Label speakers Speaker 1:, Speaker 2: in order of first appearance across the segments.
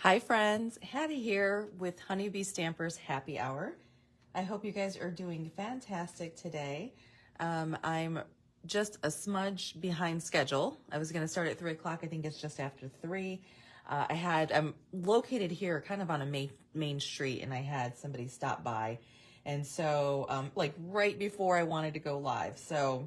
Speaker 1: Hi friends, Hattie here with Honeybee Stampers Happy Hour. I hope you guys are doing fantastic today. I'm just a smudge behind schedule. I was going to start at 3 o'clock. I think it's just after 3. I'm located here kind of on a main street, and I had somebody stop by. And so like right before I wanted to go live. So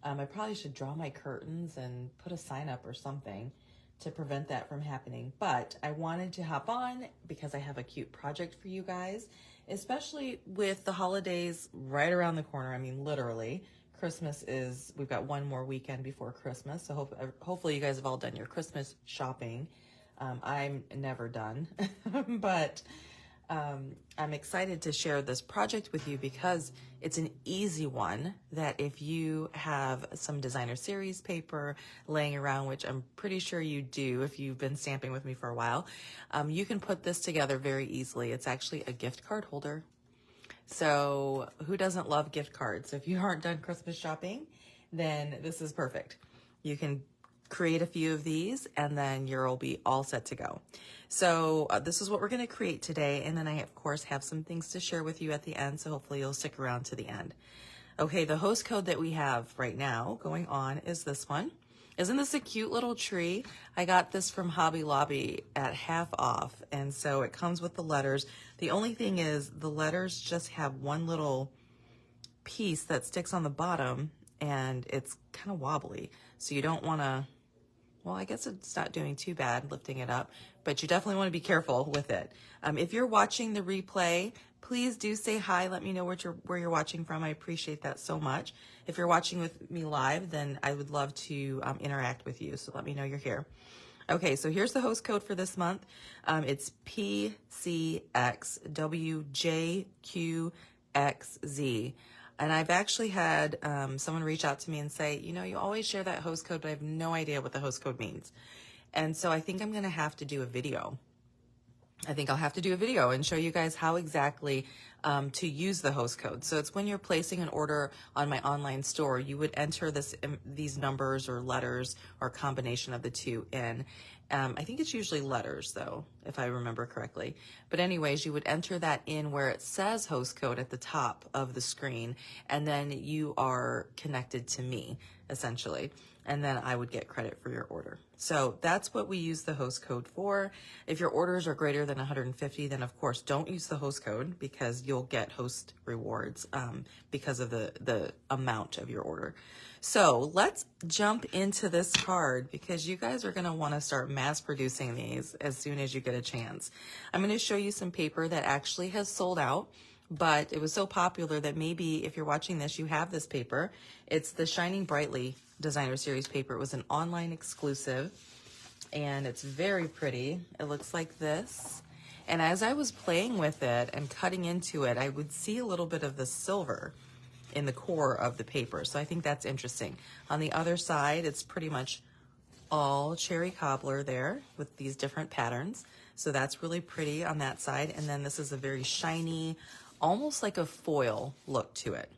Speaker 1: I probably should draw my curtains and put a sign up or something to prevent that from happening. But I wanted to hop on because I have a cute project for you guys, especially with the holidays right around the corner. I mean, literally, we've got one more weekend before Christmas. So hopefully you guys have all done your Christmas shopping. I'm never done, but I'm excited to share this project with you because it's an easy one that if you have some designer series paper laying around, which I'm pretty sure you do if you've been stamping with me for a while, you can put this together very easily. It's actually a gift card holder. So who doesn't love gift cards? If you aren't done Christmas shopping, then this is perfect. You can create a few of these and then you'll be all set to go. So this is what we're going to create today, and then I of course have some things to share with you at the end, so hopefully you'll stick around to the end. Okay, the host code that we have right now going on is this one. Isn't this a cute little tree? I got this from Hobby Lobby at half off, and so it comes with the letters. The only thing is the letters just have one little piece that sticks on the bottom and it's kind of wobbly, so you don't want to, well, I guess it's not doing too bad lifting it up, but you definitely want to be careful with it. If you're watching the replay, please do say hi. Let me know where you're watching from. I appreciate that so much. If you're watching with me live, then I would love to interact with you, so let me know you're here. Okay, so here's the host code for this month. It's PCXWJQXZ. And I've actually had someone reach out to me and say, you know, you always share that host code, but I have no idea what the host code means. And so I think I'm going to have to do a video. I think I'll have to do a video and show you guys how exactly to use the host code. So it's when you're placing an order on my online store, you would enter these numbers or letters or combination of the two in. I think it's usually letters though, if I remember correctly. But anyways, you would enter that in where it says host code at the top of the screen, and then you are connected to me essentially. And then I would get credit for your order. So that's what we use the host code for. If your orders are greater than 150, then of course don't use the host code because you'll get host rewards because of the amount of your order. So let's jump into this card because you guys are gonna wanna start mass producing these as soon as you get a chance. I'm gonna show you some paper that actually has sold out, but it was so popular that maybe if you're watching this, you have this paper. It's the Shining Brightly designer series paper. It was an online exclusive and it's very pretty. It looks like this. And as I was playing with it and cutting into it, I would see a little bit of the silver in the core of the paper. So I think that's interesting. On the other side, it's pretty much all cherry cobbler there with these different patterns. So that's really pretty on that side. And then this is a very shiny, almost like a foil look to it.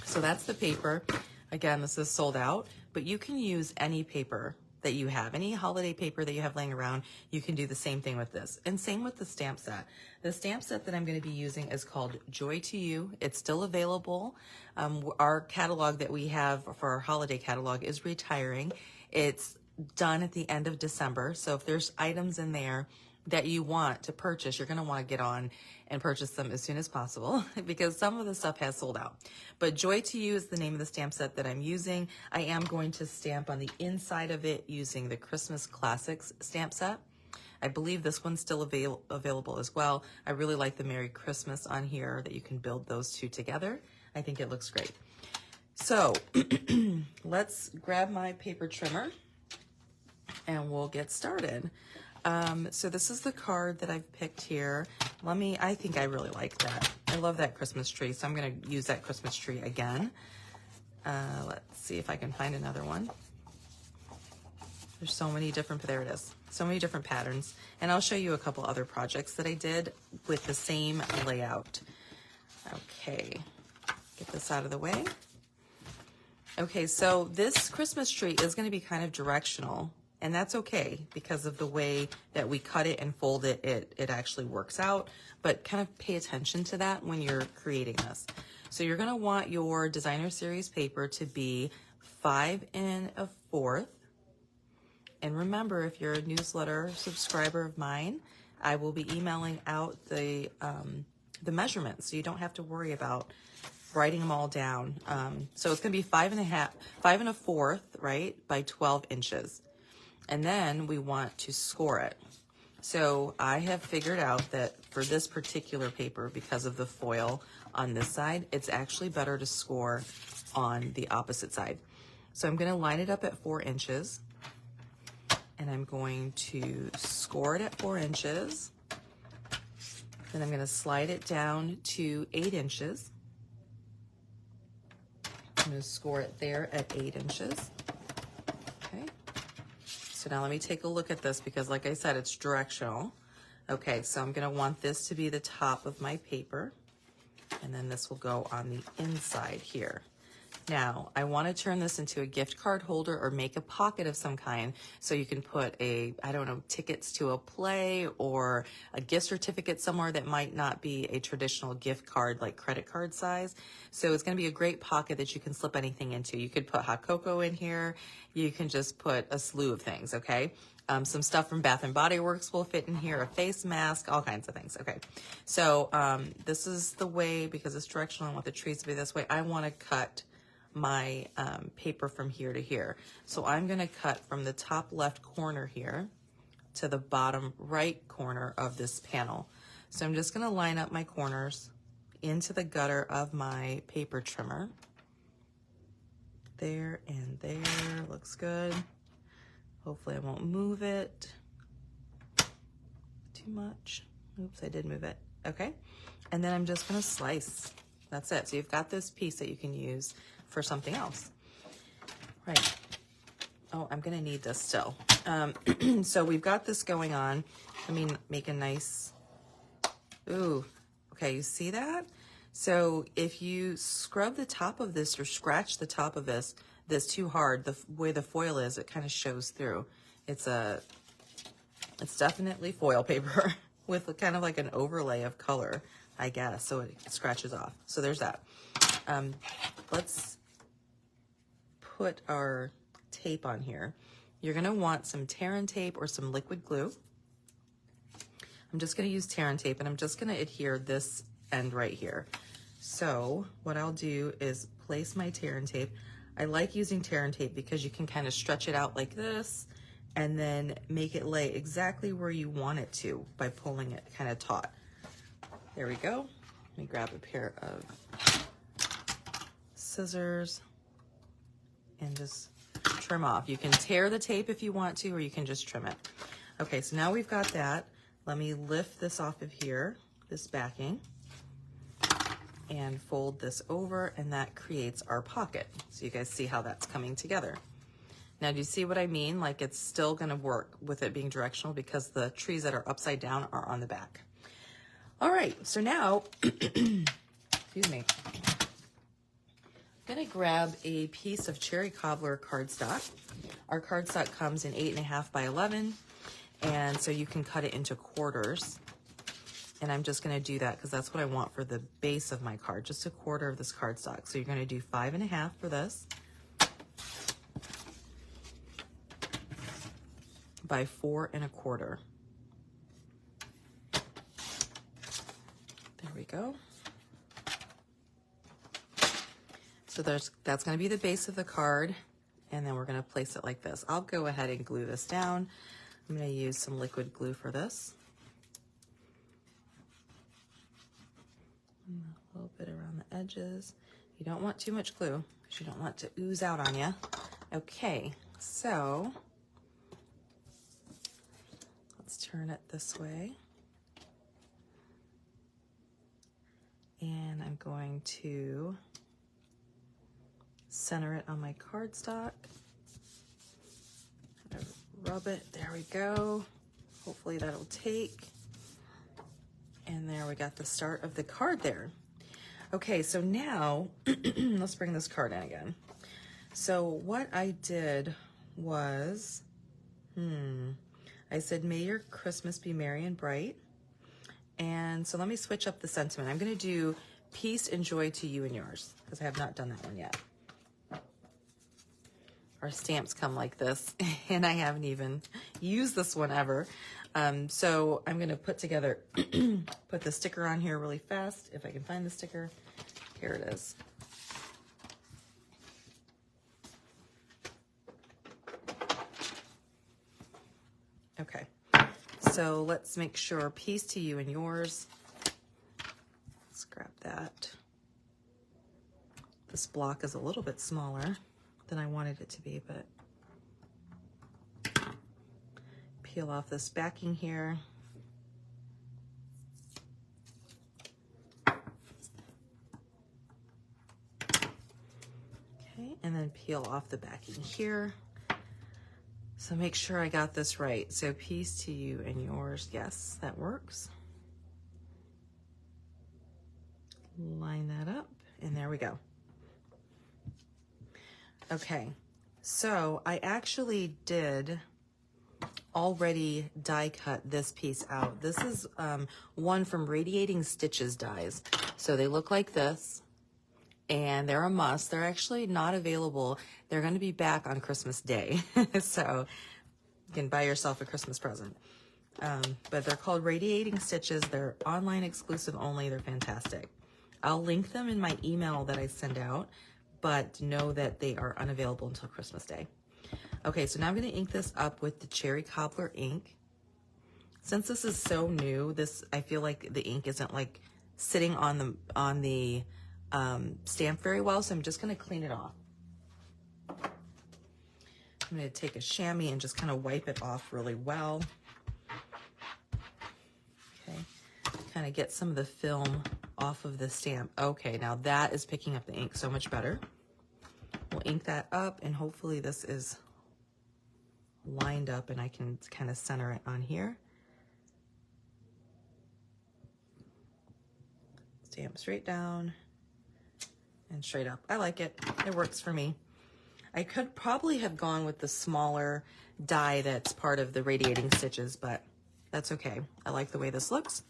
Speaker 1: So that's the paper. Again, this is sold out, but you can use any paper that you have, any holiday paper that you have laying around. You can do the same thing with this. And same with the stamp set. The stamp set that I'm going to be using is called Joy to You. It's still available. Our catalog that we have for our holiday catalog is retiring. It's done at the end of December. So if there's items in there that you want to purchase, you're going to want to get on and purchase them as soon as possible because some of the stuff has sold out. But Joy to You is the name of the stamp set that I'm using. I am going to stamp on the inside of it using the Christmas Classics stamp set. I believe this one's still available as well. I really like the Merry Christmas on here, that you can build those two together. I think it looks great. So let's grab my paper trimmer and we'll get started. So this is the card that I've picked here. I think I really like that. I love that Christmas tree, so I'm gonna use that Christmas tree again. Let's see if I can find another one. There's so many different, there it is. So many different patterns. And I'll show you a couple other projects that I did with the same layout. Okay, get this out of the way. Okay, so this Christmas tree is gonna be kind of directional And that's okay because of the way that we cut it and fold it, it actually works out. But kind of pay attention to that when you're creating this. So you're gonna want your designer series paper to be 5 1/4. And remember, if you're a newsletter subscriber of mine, I will be emailing out the measurements, so you don't have to worry about writing them all down. So it's gonna be 5 1/4, right, by 12 inches. And then we want to score it. So I have figured out that for this particular paper, because of the foil on this side, it's actually better to score on the opposite side. So I'm gonna line it up at 4 inches, and I'm going to score it at 4 inches. Then I'm gonna slide it down to 8 inches. I'm gonna score it there at 8 inches. Okay. So now let me take a look at this because like I said, it's directional. Okay, so I'm gonna want this to be the top of my paper, and then this will go on the inside here. Now, I wanna turn this into a gift card holder or make a pocket of some kind so you can put I don't know, tickets to a play or a gift certificate somewhere that might not be a traditional gift card like credit card size. So it's gonna be a great pocket that you can slip anything into. You could put hot cocoa in here. You can just put a slew of things, okay? Some stuff from Bath and Body Works will fit in here, a face mask, all kinds of things, okay? So this is the way, because it's directional, I want the trees to be this way. I wanna cut my paper from here to here. So I'm gonna cut from the top left corner here to the bottom right corner of this panel. So I'm just gonna line up my corners into the gutter of my paper trimmer. There and there, looks good. Hopefully I won't move it too much. Oops, I did move it, okay. And then I'm just gonna slice, that's it. So you've got this piece that you can use for something else. Right. Oh, I'm gonna need this still. So we've got this going on. Let me make a nice, ooh, okay, you see that? So if you scrub the top of this or scratch the top of this too hard, the way the foil is, it kind of shows through. It's definitely foil paper with kind of like an overlay of color, I guess, so it scratches off. So there's that. Let's put our tape on here. You're gonna want some Terran tape or some liquid glue. I'm just gonna use Terran tape, and I'm just gonna adhere this end right here. So what I'll do is place my Terran tape. I like using Terran tape because you can kind of stretch it out like this and then make it lay exactly where you want it to by pulling it kind of taut. There we go. Let me grab a pair of scissors and just trim off. You can tear the tape if you want to, or you can just trim it. Okay, so now we've got that. Let me lift this off of here, this backing, and fold this over, and that creates our pocket. So you guys see how that's coming together. Now, do you see what I mean? Like, it's still gonna work with it being directional because the trees that are upside down are on the back. All right, so now, excuse me, I'm gonna grab a piece of cherry cobbler cardstock. Our cardstock comes in 8.5 by 11, and so you can cut it into quarters. And I'm just gonna do that because that's what I want for the base of my card, just a quarter of this cardstock. So you're gonna do 5.5 for this, by 4.25. There we go. So that's gonna be the base of the card, and then we're gonna place it like this. I'll go ahead and glue this down. I'm gonna use some liquid glue for this. A little bit around the edges. You don't want too much glue because you don't want it to ooze out on you. Okay, so let's turn it this way. And I'm going to center it on my cardstock. Rub it, there we go. Hopefully that'll take. And there we got the start of the card there. Okay, so now let's bring this card in again. So what I did was, I said, may your Christmas be merry and bright. And so let me switch up the sentiment. I'm going to do peace and joy to you and yours, because I have not done that one yet. Our stamps come like this, and I haven't even used this one ever. So I'm going to put together, put the sticker on here really fast, if I can find the sticker. Here it is. Okay, so let's make sure peace to you and yours. Let's grab that. This block is a little bit smaller than I wanted it to be, but peel off this backing here. Okay, and then peel off the backing here. So make sure I got this right. So peace to you and yours. Yes, that works. Line that up, and there we go. Okay, so I actually did already die cut this piece out. This is one from Radiating Stitches dies. So they look like this, and they're a must. They're actually not available. They're going to be back on Christmas Day. So you can buy yourself a Christmas present. But they're called Radiating Stitches. They're online exclusive only. They're fantastic. I'll link them in my email that I send out, but know that they are unavailable until Christmas Day. Okay, so now I'm going to ink this up with the Cherry Cobbler ink. Since this is so new, I feel like the ink isn't like sitting on the stamp very well, so I'm just going to clean it off. I'm going to take a chamois and just kind of wipe it off really well. Okay, kind of get some of the film off of the stamp. Okay, now that is picking up the ink so much better. We'll ink that up, and hopefully this is lined up and I can kind of center it on here. Stamp straight down and straight up. I like it. It works for me. I could probably have gone with the smaller die that's part of the Radiating Stitches, but that's okay. I like the way this looks.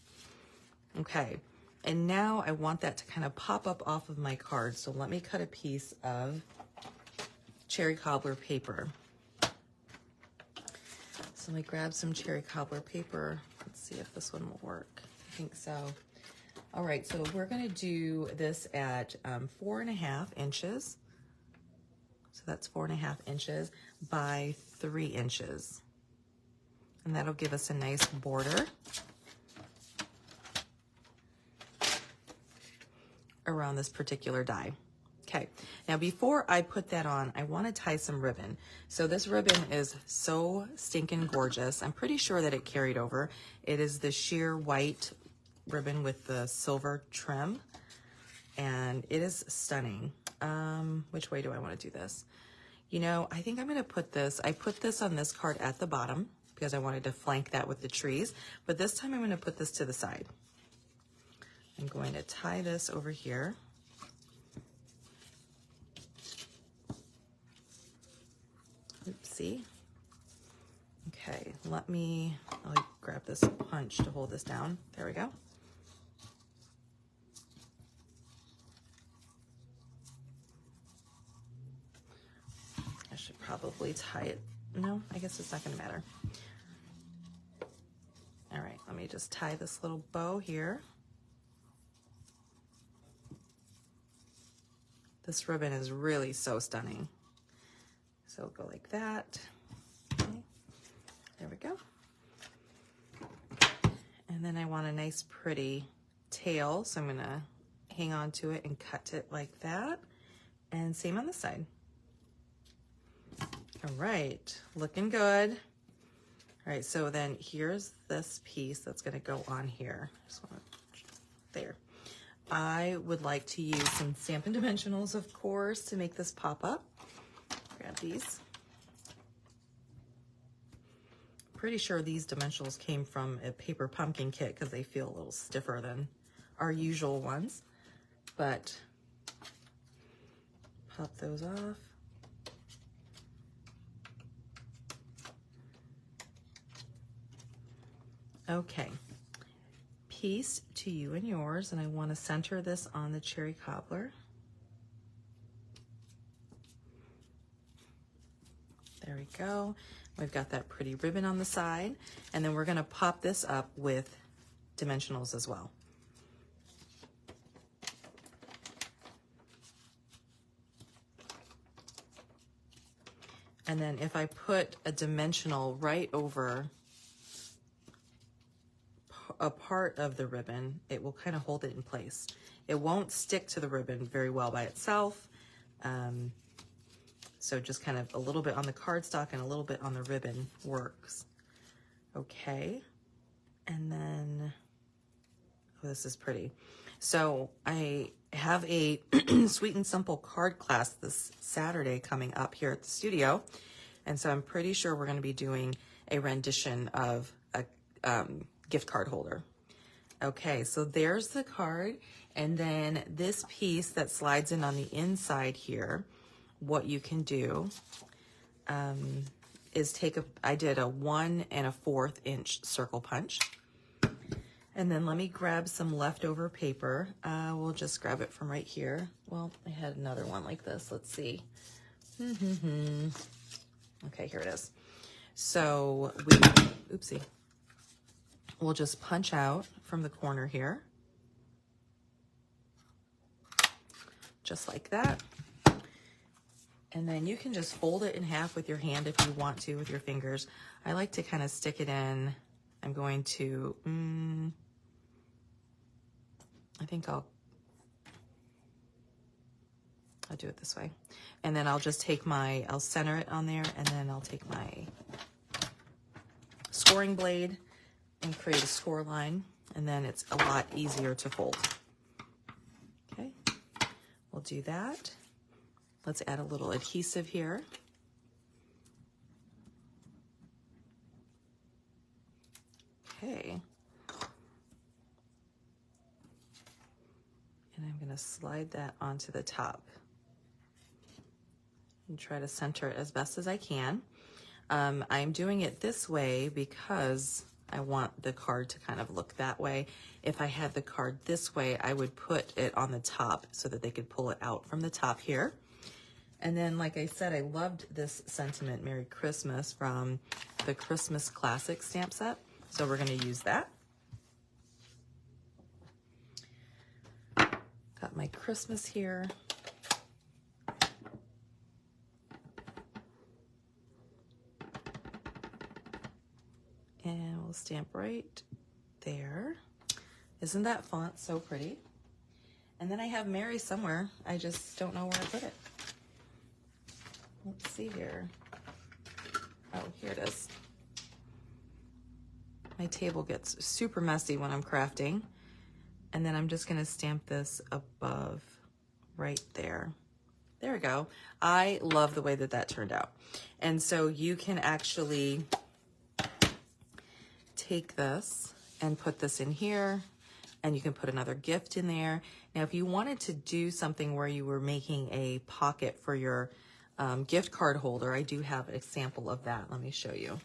Speaker 1: Okay, and now I want that to kind of pop up off of my card. So let me cut a piece of Cherry Cobbler paper. So let me grab some Cherry Cobbler paper. Let's see if this one will work. I think so. All right, so we're gonna do this at 4.5 inches. So that's 4.5 inches by 3 inches. And that'll give us a nice border around this particular die. Okay, now before I put that on, I want to tie some ribbon. So this ribbon is so stinking gorgeous. I'm pretty sure that it carried over. It is the sheer white ribbon with the silver trim, and it is stunning. Which way do I want to do this? You know, I think I'm going to put this, I put this on this card at the bottom because I wanted to flank that with the trees, but this time I'm going to put this to the side. I'm going to tie this over here. Oopsie. Okay, I'll grab this punch to hold this down. There we go. I should probably tie it. No, I guess it's not going to matter. All right, let me just tie this little bow here. This ribbon is really so stunning. So we'll go like that. Okay. There we go. And then I want a nice pretty tail, so I'm going to hang on to it and cut it like that. And same on this side. All right, looking good. All right, so then here's this piece that's going to go on here. Just want to, there. I would like to use some Stampin' Dimensionals, of course, to make this pop up. Grab these. Pretty sure these dimensionals came from a paper pumpkin kit because they feel a little stiffer than our usual ones. But pop those off. Okay, peace to you and yours, and I want to center this on the cherry cobbler. There we go. We've got that pretty ribbon on the side, and then we're going to pop this up with dimensionals as well. And then if I put a dimensional right over a part of the ribbon, it will kind of hold it in place. It won't stick to the ribbon very well by itself. So just kind of a little bit on the cardstock and a little bit on the ribbon works. Okay. And then, oh, this is pretty. So I have a Sweet and Simple card class this Saturday coming up here at the studio. And so I'm pretty sure we're going to be doing a rendition of a gift card holder. Okay, so there's the card. And then this piece that slides in on the inside here, what you can do is I did a 1 1/4 inch circle punch. And then let me grab some leftover paper. We'll just grab it from right here. Well, I had another one like this. Let's see. Okay, here it is. So oopsie. We'll just punch out from the corner here. Just like that. And then you can just fold it in half with your hand if you want to with your fingers. I like to kind of stick it in. I'm going to, I think I'll do it this way. And then I'll just take I'll center it on there, and then I'll take my scoring blade and create a score line, and then it's a lot easier to fold. Okay, we'll do that. Let's add a little adhesive here. Okay. And I'm going to slide that onto the top and try to center it as best as I can. I'm doing it this way because I want the card to kind of look that way. If I had the card this way, I would put it on the top so that they could pull it out from the top here. And then, like I said, I loved this sentiment, Merry Christmas, from the Christmas Classic stamp set. So we're going to use that. Got my Christmas here. And we'll stamp right there. Isn't that font so pretty? And then I have Mary somewhere. I just don't know where I put it. Let's see here. Oh, here it is. My table gets super messy when I'm crafting. And then I'm just going to stamp this above right there. There we go. I love the way that that turned out. And so you can actually take this and put this in here, and you can put another gift in there. Now, if you wanted to do something where you were making a pocket for your gift card holder, I do have an example of that. Let me show you.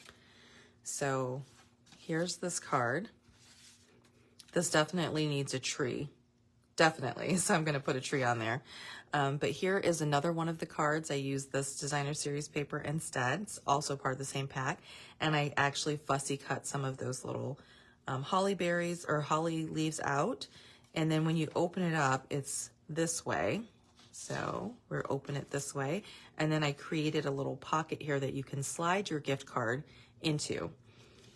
Speaker 1: So here's this card. This definitely needs a tree. Definitely. So I'm going to put a tree on there. But here is another one of the cards. I used this designer series paper instead. It's also part of the same pack. And I actually fussy cut some of those little holly berries or holly leaves out. And then when you open it up, it's this way. So we'll open it this way. And then I created a little pocket here that you can slide your gift card into.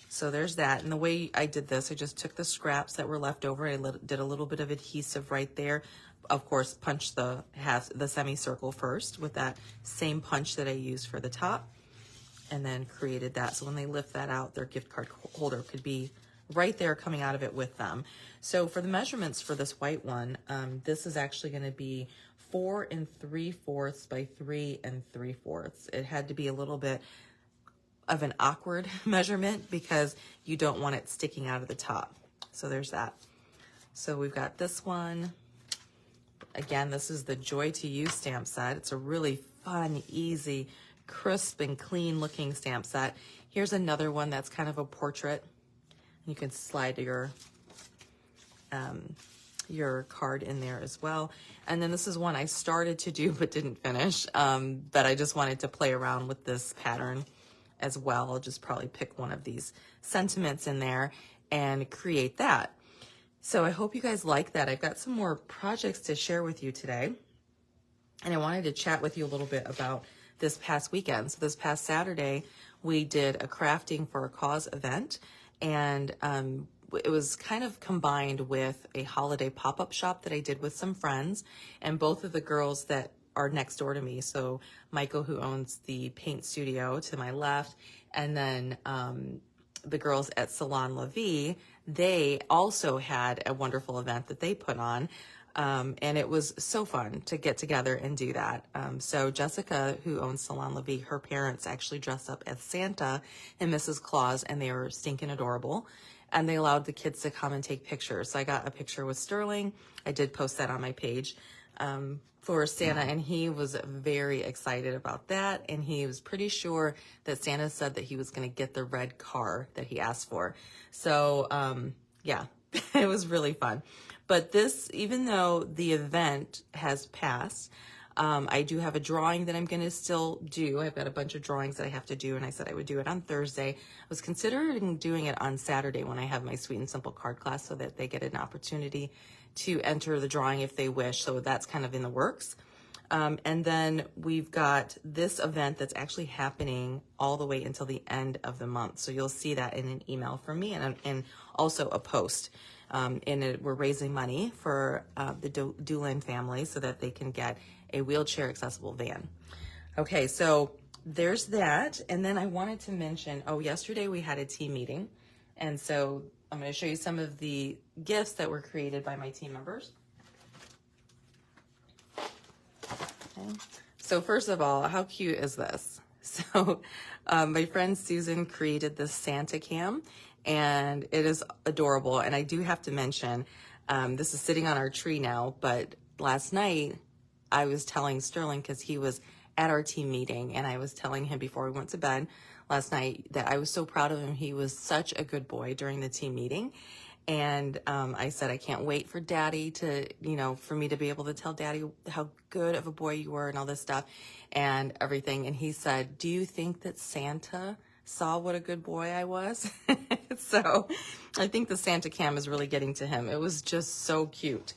Speaker 1: So there's that. And the way I did this, I just took the scraps that were left over. I did a little bit of adhesive right there. Of course, punched the semicircle first with that same punch that I used for the top, and then created that. So when they lift that out, their gift card holder could be right there coming out of it with them. So for the measurements for this white one, this is actually going to be 4 3/4 by 3 3/4. It had to be a little bit of an awkward measurement because you don't want it sticking out of the top. So there's that. So we've got this one. Again, this is the Joy to You stamp set. It's a really fun, easy, crisp and clean looking stamp set. Here's another one that's kind of a portrait. You can slide your card in there as well. And then this is one I started to do but didn't finish, but I just wanted to play around with this pattern as well. I'll just probably pick one of these sentiments in there and create that. So I hope you guys like that. I've got some more projects to share with you today, and I wanted to chat with you a little bit about this past weekend. So this past Saturday, we did a Crafting for a Cause event, and it was kind of combined with a holiday pop-up shop that I did with some friends, and both of the girls that are next door to me. So Michael, who owns the paint studio to my left, and then the girls at Salon La Vie, they also had a wonderful event that they put on. And it was so fun to get together and do that. So Jessica, who owns Salon La Vie, her parents actually dressed up as Santa and Mrs. Claus, and they were stinking adorable. And they allowed the kids to come and take pictures. So I got a picture with Sterling. I did post that on my page for Santa, and he was very excited about that. And he was pretty sure that Santa said that he was going to get the red car that he asked for. So yeah, it was really fun. But this, even though the event has passed, I do have a drawing that I'm going to still do. I've got a bunch of drawings that I have to do, and I said I would do it on Thursday. I was considering doing it on Saturday when I have my Sweet and Simple card class, so that they get an opportunity to enter the drawing if they wish. So that's kind of in the works. And then we've got this event that's actually happening all the way until the end of the month. So you'll see that in an email from me, and also a post. We're raising money for the Doolin family so that they can get a wheelchair accessible van. Okay, so there's that. And then I wanted to mention, yesterday we had a team meeting. And so I'm going to show you some of the gifts that were created by my team members. Okay. So first of all, how cute is this? So my friend Susan created this Santa cam, and it is adorable. And I do have to mention, this is sitting on our tree now, but last night I was telling Sterling, because he was at our team meeting, and I was telling him before we went to bed last night that I was so proud of him. He was such a good boy during the team meeting. And I said, I can't wait for Daddy to, for me to be able to tell Daddy how good of a boy you were and all this stuff and everything. And he said, do you think that Santa saw what a good boy I was? So I think the Santa cam is really getting to him. It was just so cute.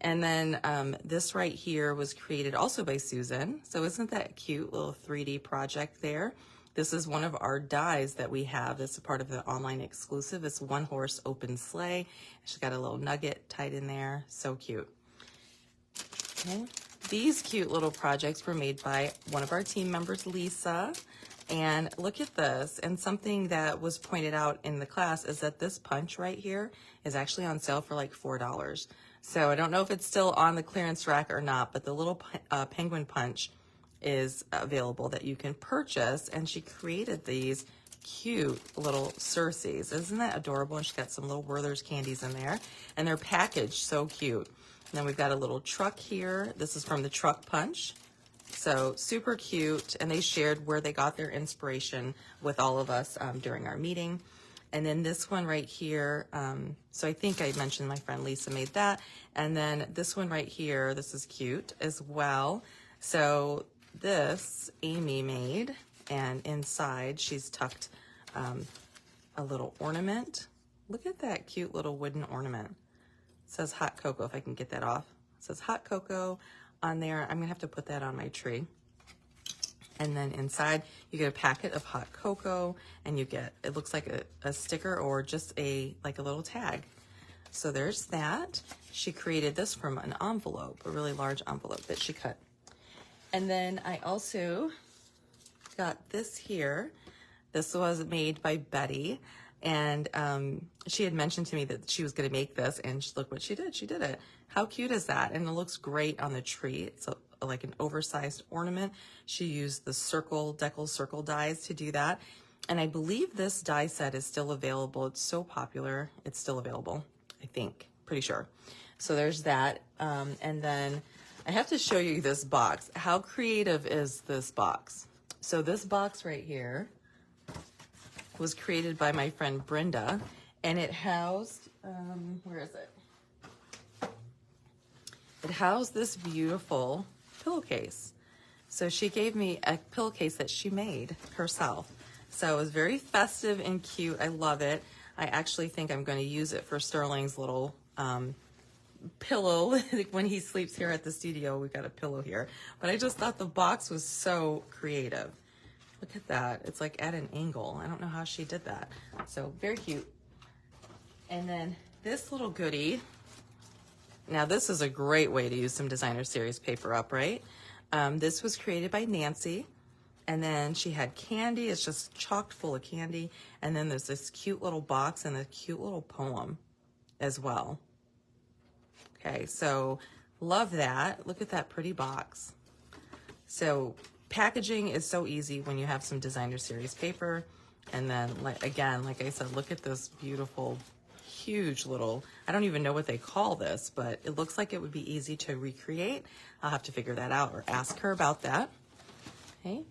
Speaker 1: And then this right here was created also by Susan. So isn't that a cute little 3D project there? This is one of our dies that we have. This is part of the online exclusive. It's one horse open sleigh. She's got a little nugget tied in there. So cute. Okay. These cute little projects were made by one of our team members, Lisa. And look at this. And something that was pointed out in the class is that this punch right here is actually on sale for like $4. So I don't know if it's still on the clearance rack or not, but the little penguin punch is available that you can purchase. And she created these cute little Circes. Isn't that adorable? And she's got some little Werther's candies in there, and they're packaged so cute. And then we've got a little truck here. This is from the Truck Punch. So super cute. And they shared where they got their inspiration with all of us during our meeting. And then this one right here, so I think I mentioned my friend Lisa made that. And then this one right here, this is cute as well. So this Amy made, and inside she's tucked a little ornament. Look at that cute little wooden ornament. It says hot cocoa, if I can get that off. It says hot cocoa on there. I'm gonna have to put that on my tree. And then inside you get a packet of hot cocoa, and you get, it looks like a sticker or just like a little tag. So there's that. She created this from an envelope, a really large envelope that she cut. And then I also got this here. This was made by Betty, and she had mentioned to me that she was going to make this, and look what she did. She did it. How cute is that? And it looks great on the tree. It's like an oversized ornament. She used the decal circle dies to do that. And I believe this die set is still available. It's so popular. It's still available, I think. Pretty sure. So there's that. And then I have to show you this box. How creative is this box? So this box right here was created by my friend Brenda, And it housed, where is it? It housed this beautiful pillowcase. So she gave me a pillowcase that she made herself. So it was very festive and cute. I love it. I actually think I'm going to use it for Sterling's little pillow. When he sleeps here at the studio, we've got a pillow here. But I just thought the box was so creative. Look at that. It's like at an angle. I don't know how she did that. So very cute. And then this little goodie. Now this is a great way to use some designer series paper up, right? This was created by Nancy. And then she had candy. It's just chocked full of candy. And then there's this cute little box and a cute little poem as well. Okay, so love that. Look at that pretty box. So packaging is so easy when you have some designer series paper. And then, again, like I said, look at this beautiful, huge little, I don't even know what they call this, but it looks like it would be easy to recreate. I'll have to figure that out or ask her about that. Okay.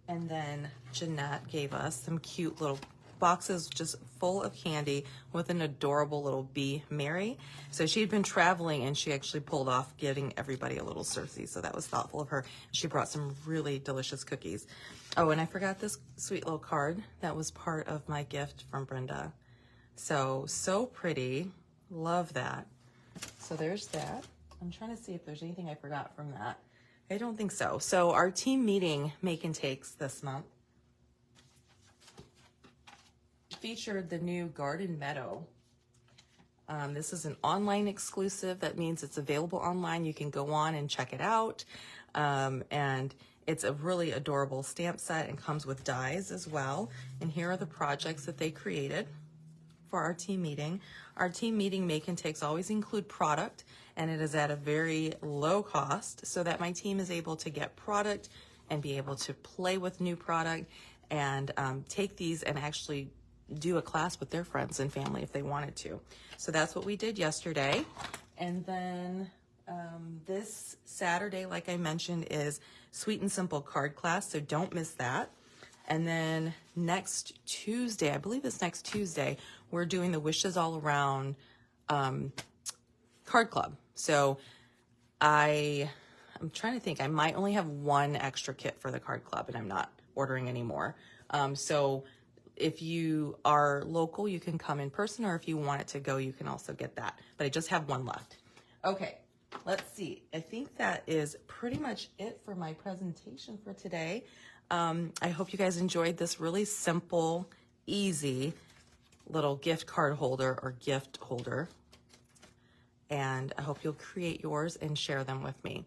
Speaker 1: And then Jeanette gave us some cute little boxes just full of candy with an adorable little bee, Mary. So she had been traveling and she actually pulled off giving everybody a little Cersei. So that was thoughtful of her. She brought some really delicious cookies. Oh, and I forgot this sweet little card that was part of my gift from Brenda. So pretty. Love that. So there's that. I'm trying to see if there's anything I forgot from that. I don't think so. So our team meeting, Make and Takes, this month featured the new Garden Meadow. This is an online exclusive. That means it's available online. You can go on and check it out. And it's a really adorable stamp set and comes with dies as well. And here are the projects that they created for our team meeting. Our team meeting Make and Takes always include product, and it is at a very low cost so that my team is able to get product and be able to play with new product and take these and actually do a class with their friends and family if they wanted to. So that's what we did yesterday. And then this Saturday, like I mentioned, is Sweet and Simple card class, so don't miss that. And then next Tuesday, I believe it's next Tuesday, we're doing the Wishes All Around card club. So I'm trying to think, I might only have one extra kit for the card club and I'm not ordering any more. So if you are local, you can come in person, or if you want it to go, you can also get that. But I just have one left. Okay, let's see. I think that is pretty much it for my presentation for today. I hope you guys enjoyed this really simple, easy little gift card holder or gift holder. And I hope you'll create yours and share them with me.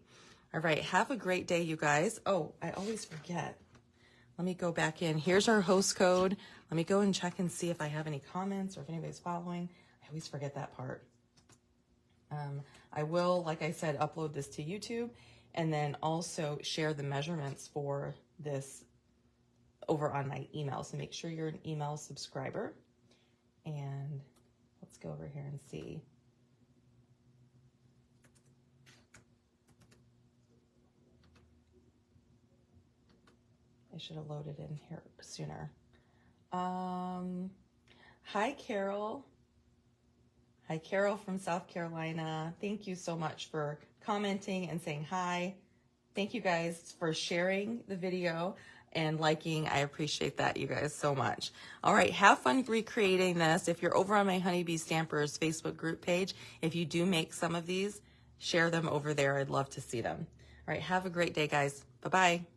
Speaker 1: All right, have a great day, you guys. Oh, I always forget. Let me go back in. Here's our host code. Let me go and check and see if I have any comments or if anybody's following. I always forget that part. I will, like I said, upload this to YouTube and then also share the measurements for this over on my email. So make sure you're an email subscriber. And let's go over here and see. I should have loaded in here sooner. Hi, Carol. Hi, Carol from South Carolina. Thank you so much for commenting and saying hi. Thank you guys for sharing the video and liking. I appreciate that, you guys, so much. All right, have fun recreating this. If you're over on my Honeybee Stampers Facebook group page, if you do make some of these, share them over there. I'd love to see them. All right, have a great day, guys. Bye-bye.